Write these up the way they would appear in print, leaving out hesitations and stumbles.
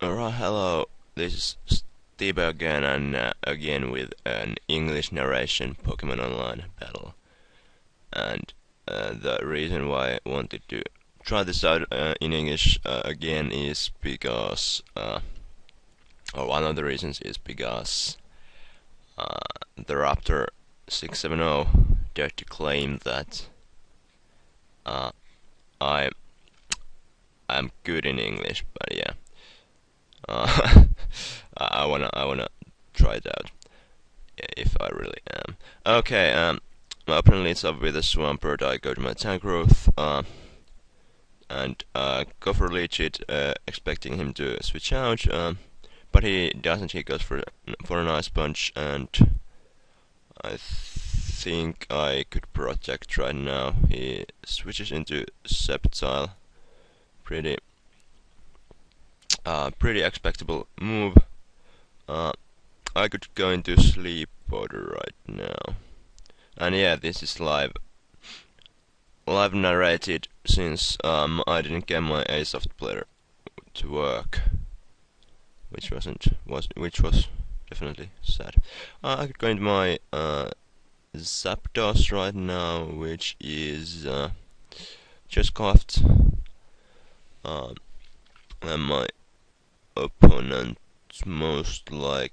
Alright, hello, this is Steve again, and again with an English narration Pokemon Online battle. And the reason why I wanted to try this out in English again is because, or one of the reasons is because the Raptor 670 dared to claim that uh, I I'm good in English, but yeah. Uh, I wanna try it out if I really am. Okay, my opponent leads up with a Swampert. I go to my tank growth, and go for leech it, expecting him to switch out, but he doesn't. He goes for an ice punch, and I think I could protect right now. He switches into Sceptile. Pretty expectable move. I could go into sleep order right now. And yeah, this is live narrated since I didn't get my Asoft player to work, which was definitely sad. I could go into my Zapdos right now, which is just coughed. And my opponent most likely,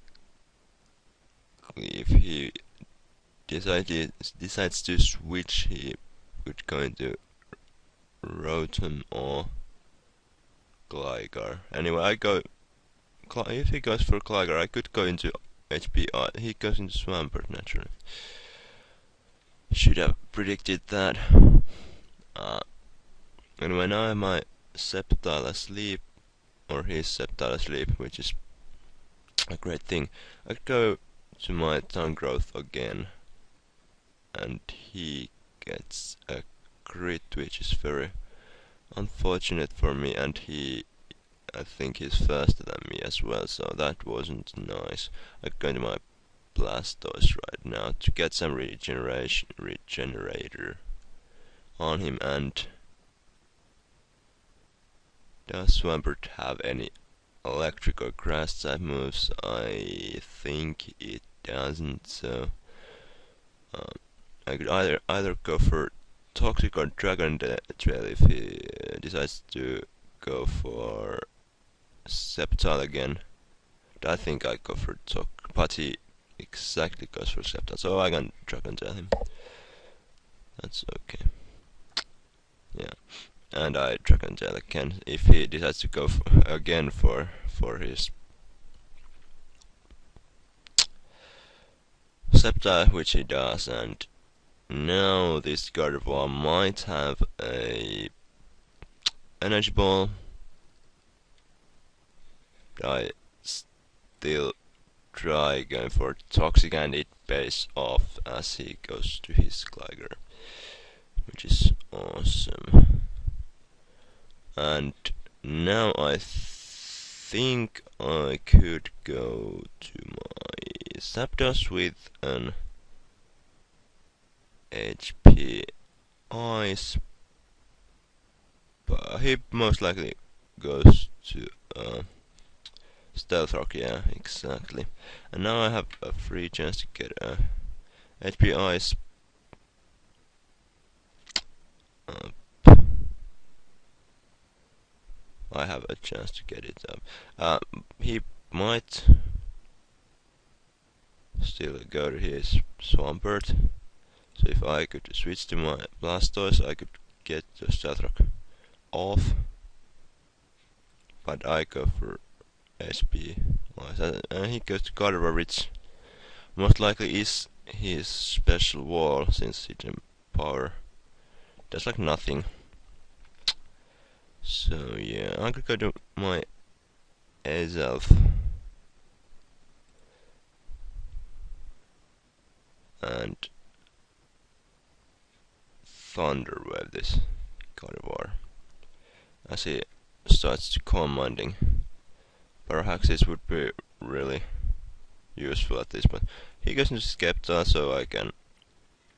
if he decides to switch, he would go into Rotom or Gligar. Anyway, if he goes for Gligar, I could go into HPI. He goes into Swampert naturally. Should have predicted that. Anyway, now I have my Sceptile asleep, or his Sceptile asleep, which is a great thing. I go to my tongue growth again, and he gets a crit, which is very unfortunate for me, and I think he's faster than me as well, so that wasn't nice. I go into my Blastoise right now to get some regenerator on him. And does Swampert have any electric or grass type moves? I think it doesn't, so I could either go for Toxic or Dragon Trail if he decides to go for Sceptile again. But I think I go for but he exactly goes for Sceptile, so I can Dragon Tail him. That's okay. Yeah. And I Dragon Tail again if he decides to go again for his Sceptile, which he does. And now this Gardevoir might have a Energy Ball. I still try going for Toxic, and it pays off as he goes to his Gligar, which is awesome. And now I think I could go to my Zapdos with an HP Ice, but he most likely goes to Stealth Rock, yeah, exactly. And now I have a free chance to get a HP Ice up. I have a chance to get it up. He might still go to his Swampert. So if I could switch to my Blastoise, I could get the Stealth Rock off. But I go for SP. And he goes to Gardevoir, which most likely is his special wall, since it power does like nothing. So yeah, I could go to my Azelf and Thunder Wave this Gardevoir as he starts to commanding. Perhaps this would be really useful at this point. He goes into Sceptile, so I can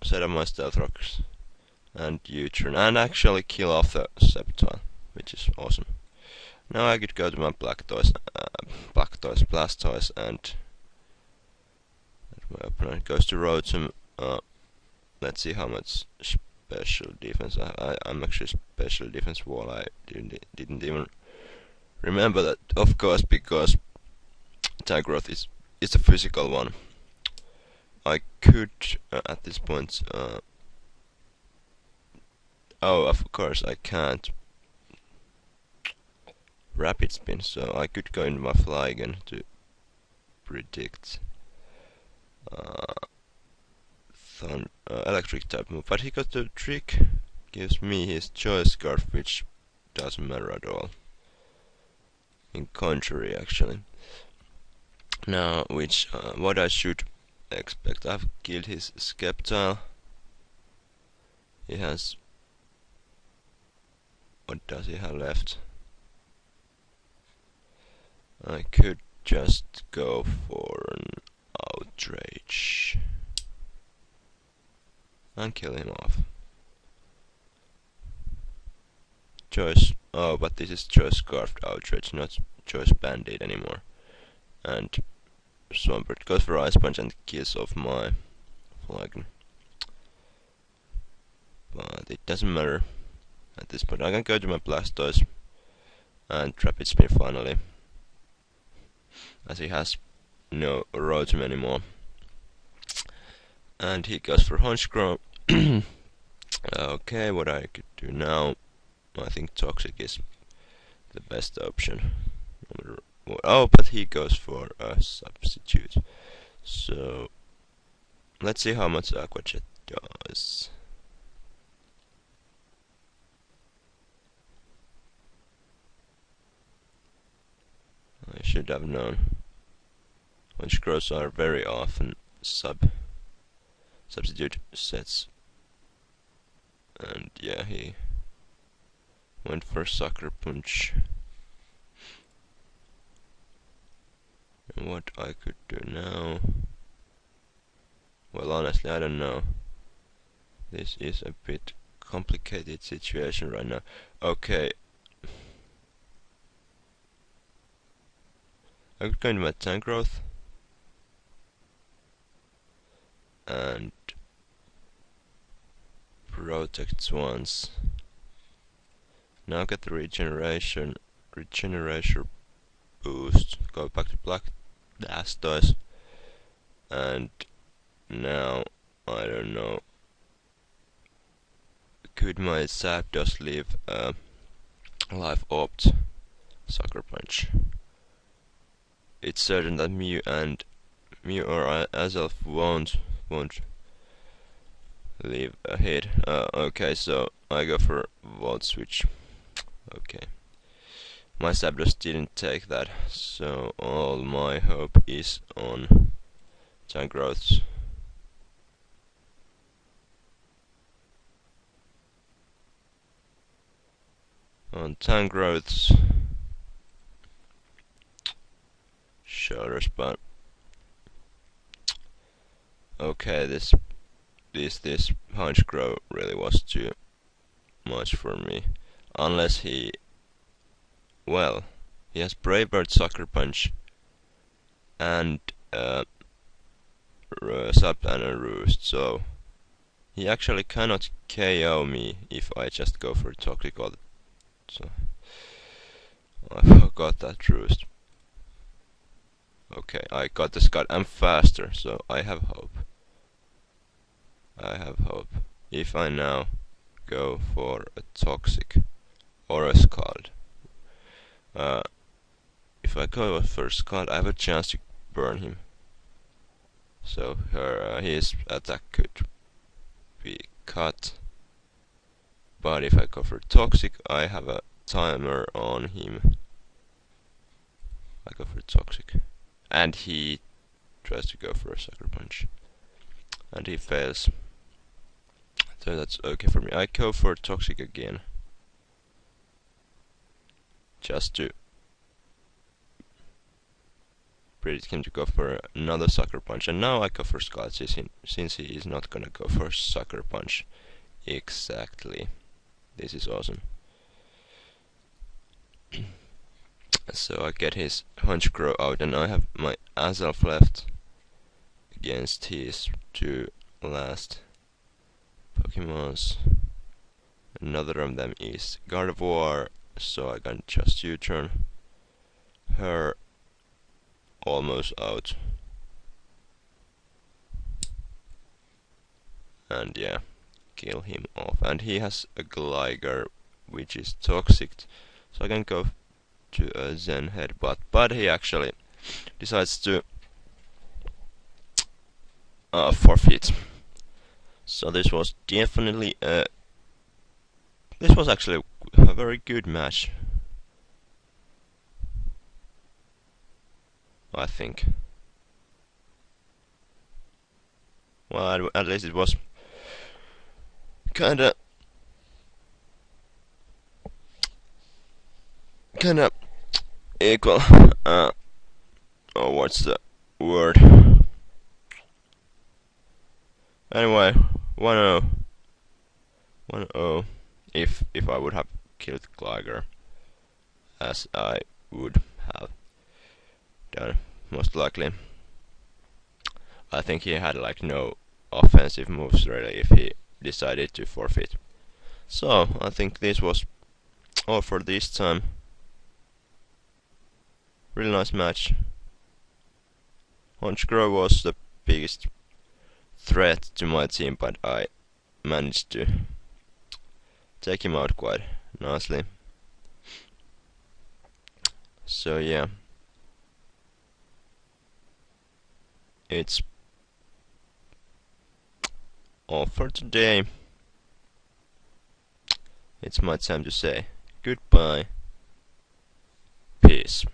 set up my Stealth Rocks and U-turn and actually kill off the Sceptile, which is awesome. Now I could go to my Blastoise Blastoise, Blastoise, and my opponent goes to Rotom. Let's see how much special defense I'm actually special defense wall. I didn't even remember that, of course, because Tangrowth is a physical one. I could at this point. Oh, of course I can't rapid spin, so I could go into my Flygon to predict electric type move, but he got the trick, gives me his choice scarf, which doesn't matter at all. In contrary, actually. Now, what I should expect? I've killed his Sceptile. He has. What does he have left? I could just go for an outrage and kill him off. Choice. Oh, but this is choice scarfed outrage, not choice band-aid anymore. And Swampert goes for Ice Punch and kills off my Flygon. But it doesn't matter at this point. I can go to my Blastoise and Rapid Spin finally, as he has no Rotom anymore. And he goes for Honchkrow. Okay, what I could do now, I think Toxic is the best option. Oh, but he goes for a substitute. So let's see how much Aqua Jet does. I should have known. Honchkrows are very often substitute sets. And yeah, he went for Sucker Punch. And what I could do now? Well, honestly, I don't know. This is a bit complicated situation right now. Okay. I could go into my Tangrowth and protect once. Now get the regeneration boost. Go back to Blastoise, and now I don't know. Could my Zapdos leave life opt Sucker Punch? It's certain that Mew or Azelf won't leave a hit. Okay, so I go for Volt Switch. Okay. My Zapdos didn't take that, so all my hope is on Tangrowth. On Tangrowth's shoulders, but okay, this Honchkrow really was too much for me. Unless he has Brave Bird, Sucker Punch, and Subplanner Roost, so he actually cannot KO me if I just go for Toxic all the so I forgot that Roost. Okay, I got the Scud. I'm faster, so I have hope. I have hope. If I now go for a Toxic or a Scald. If I go for Scald, I have a chance to burn him. So his attack could be cut. But if I go for Toxic, I have a timer on him. I go for Toxic. And he tries to go for a Sucker Punch. And he fails. So that's okay for me. I go for Toxic again. Just to predict him to go for another Sucker Punch. And now I go for Scald since he is not gonna go for Sucker Punch. Exactly. This is awesome. So I get his Honchkrow out, and I have my Azelf left against his two last Pokemons. Another of them is Gardevoir, so I can just U-turn her almost out. And yeah, kill him off. And he has a Gligar, which is toxic, so I can go to a Zen Headbutt, but he actually decides to forfeit. So this was definitely this was actually a very good match, I think. Well, at least it was kinda equal. Oh, what's the word? Anyway, 1-0. 1-0. If I would have killed Gligar, as I would have done, most likely. I think he had like no offensive moves really if he decided to forfeit. So I think this was all for this time. Really nice match. Honchkrow was the biggest threat to my team, but I managed to take him out quite nicely. So yeah, it's all for today. It's my time to say goodbye. Peace.